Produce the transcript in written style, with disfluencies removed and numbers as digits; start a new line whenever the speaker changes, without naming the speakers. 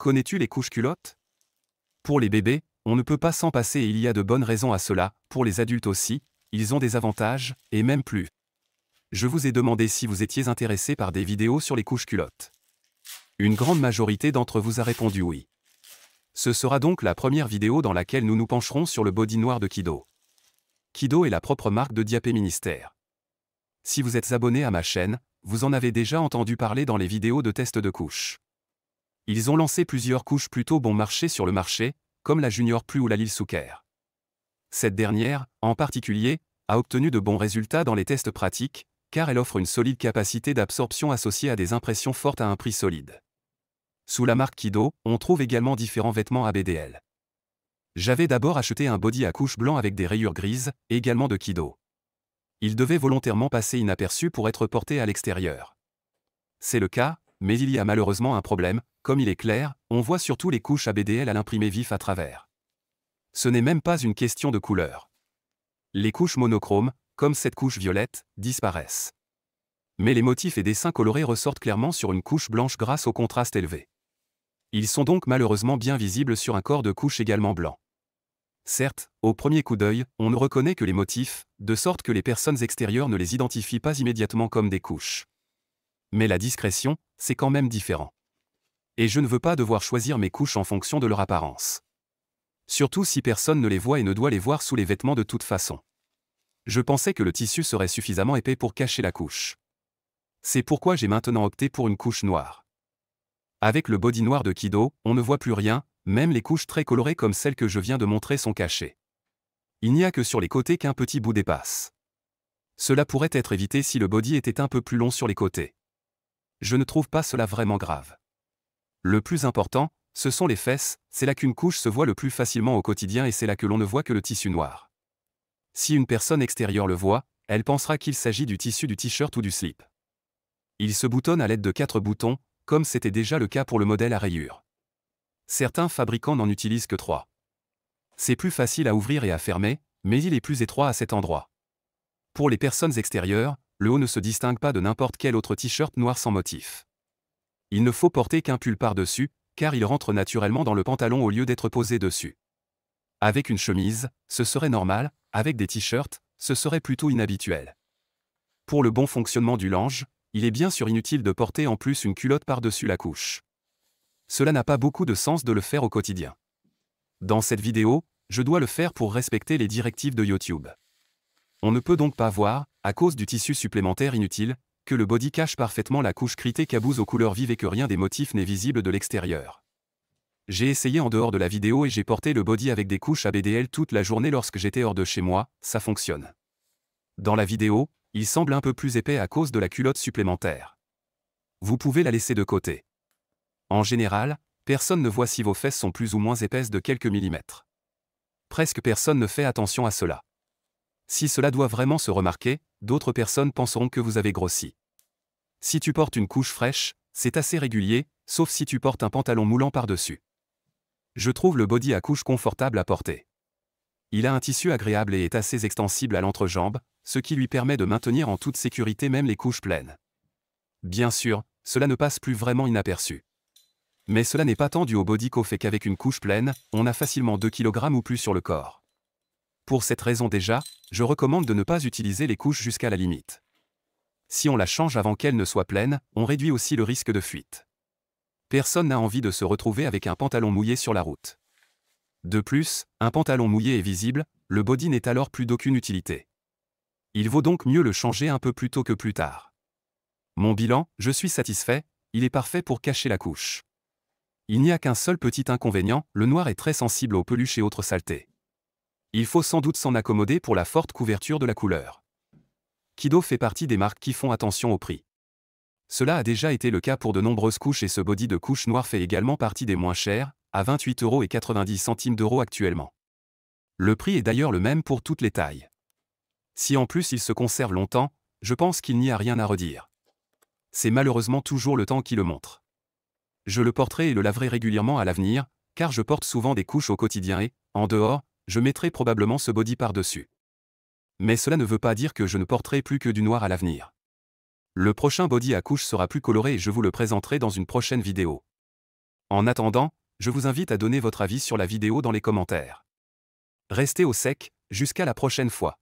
Connais-tu les couches culottes? Pour les bébés, on ne peut pas s'en passer et il y a de bonnes raisons à cela, pour les adultes aussi, ils ont des avantages, et même plus. Je vous ai demandé si vous étiez intéressé par des vidéos sur les couches culottes. Une grande majorité d'entre vous a répondu oui. Ce sera donc la première vidéo dans laquelle nous nous pencherons sur le body noir de Kido. Kido est la propre marque de Diapé Ministère. Si vous êtes abonné à ma chaîne, vous en avez déjà entendu parler dans les vidéos de test de couches. Ils ont lancé plusieurs couches plutôt bon marché sur le marché, comme la Junior Plus ou la Lil Souker. Cette dernière, en particulier, a obtenu de bons résultats dans les tests pratiques, car elle offre une solide capacité d'absorption associée à des impressions fortes à un prix solide. Sous la marque Kido, on trouve également différents vêtements ABDL. J'avais d'abord acheté un body à couches blanc avec des rayures grises, également de Kido. Il devait volontairement passer inaperçu pour être porté à l'extérieur. C'est le cas, mais il y a malheureusement un problème, comme il est clair, on voit surtout les couches ABDL à l'imprimé vif à travers. Ce n'est même pas une question de couleur. Les couches monochromes, comme cette couche violette, disparaissent. Mais les motifs et dessins colorés ressortent clairement sur une couche blanche grâce au contraste élevé. Ils sont donc malheureusement bien visibles sur un corps de couche également blanc. Certes, au premier coup d'œil, on ne reconnaît que les motifs, de sorte que les personnes extérieures ne les identifient pas immédiatement comme des couches. Mais la discrétion, c'est quand même différent. Et je ne veux pas devoir choisir mes couches en fonction de leur apparence. Surtout si personne ne les voit et ne doit les voir sous les vêtements de toute façon. Je pensais que le tissu serait suffisamment épais pour cacher la couche. C'est pourquoi j'ai maintenant opté pour une couche noire. Avec le body noir de Kido, on ne voit plus rien, même les couches très colorées comme celles que je viens de montrer sont cachées. Il n'y a que sur les côtés qu'un petit bout dépasse. Cela pourrait être évité si le body était un peu plus long sur les côtés. Je ne trouve pas cela vraiment grave. Le plus important, ce sont les fesses, c'est là qu'une couche se voit le plus facilement au quotidien et c'est là que l'on ne voit que le tissu noir. Si une personne extérieure le voit, elle pensera qu'il s'agit du tissu du t-shirt ou du slip. Il se boutonne à l'aide de 4 boutons, comme c'était déjà le cas pour le modèle à rayures. Certains fabricants n'en utilisent que 3. C'est plus facile à ouvrir et à fermer, mais il est plus étroit à cet endroit. Pour les personnes extérieures, le haut ne se distingue pas de n'importe quel autre t-shirt noir sans motif. Il ne faut porter qu'un pull par-dessus, car il rentre naturellement dans le pantalon au lieu d'être posé dessus. Avec une chemise, ce serait normal, avec des t-shirts, ce serait plutôt inhabituel. Pour le bon fonctionnement du linge, il est bien sûr inutile de porter en plus une culotte par-dessus la couche. Cela n'a pas beaucoup de sens de le faire au quotidien. Dans cette vidéo, je dois le faire pour respecter les directives de YouTube. On ne peut donc pas voir, à cause du tissu supplémentaire inutile, que le body cache parfaitement la couche critée caboose aux couleurs vives et que rien des motifs n'est visible de l'extérieur. J'ai essayé en dehors de la vidéo et j'ai porté le body avec des couches ABDL toute la journée lorsque j'étais hors de chez moi, ça fonctionne. Dans la vidéo, il semble un peu plus épais à cause de la culotte supplémentaire. Vous pouvez la laisser de côté. En général, personne ne voit si vos fesses sont plus ou moins épaisses de quelques millimètres. Presque personne ne fait attention à cela. Si cela doit vraiment se remarquer, d'autres personnes penseront que vous avez grossi. Si tu portes une couche fraîche, c'est assez régulier, sauf si tu portes un pantalon moulant par-dessus. Je trouve le body à couche confortable à porter. Il a un tissu agréable et est assez extensible à l'entrejambe, ce qui lui permet de maintenir en toute sécurité même les couches pleines. Bien sûr, cela ne passe plus vraiment inaperçu. Mais cela n'est pas tant dû au body qu'au fait qu'avec une couche pleine, on a facilement 2 kg ou plus sur le corps. Pour cette raison déjà, je recommande de ne pas utiliser les couches jusqu'à la limite. Si on la change avant qu'elle ne soit pleine, on réduit aussi le risque de fuite. Personne n'a envie de se retrouver avec un pantalon mouillé sur la route. De plus, un pantalon mouillé est visible, le body n'est alors plus d'aucune utilité. Il vaut donc mieux le changer un peu plus tôt que plus tard. Mon bilan, je suis satisfait, il est parfait pour cacher la couche. Il n'y a qu'un seul petit inconvénient, le noir est très sensible aux peluches et autres saletés. Il faut sans doute s'en accommoder pour la forte couverture de la couleur. Kido fait partie des marques qui font attention au prix. Cela a déjà été le cas pour de nombreuses couches et ce body de couche noire fait également partie des moins chers, à 28,90 € actuellement. Le prix est d'ailleurs le même pour toutes les tailles. Si en plus il se conserve longtemps, je pense qu'il n'y a rien à redire. C'est malheureusement toujours le temps qui le montre. Je le porterai et le laverai régulièrement à l'avenir, car je porte souvent des couches au quotidien et, en dehors, je mettrai probablement ce body par-dessus. Mais cela ne veut pas dire que je ne porterai plus que du noir à l'avenir. Le prochain body à couche sera plus coloré et je vous le présenterai dans une prochaine vidéo. En attendant, je vous invite à donner votre avis sur la vidéo dans les commentaires. Restez au sec, jusqu'à la prochaine fois.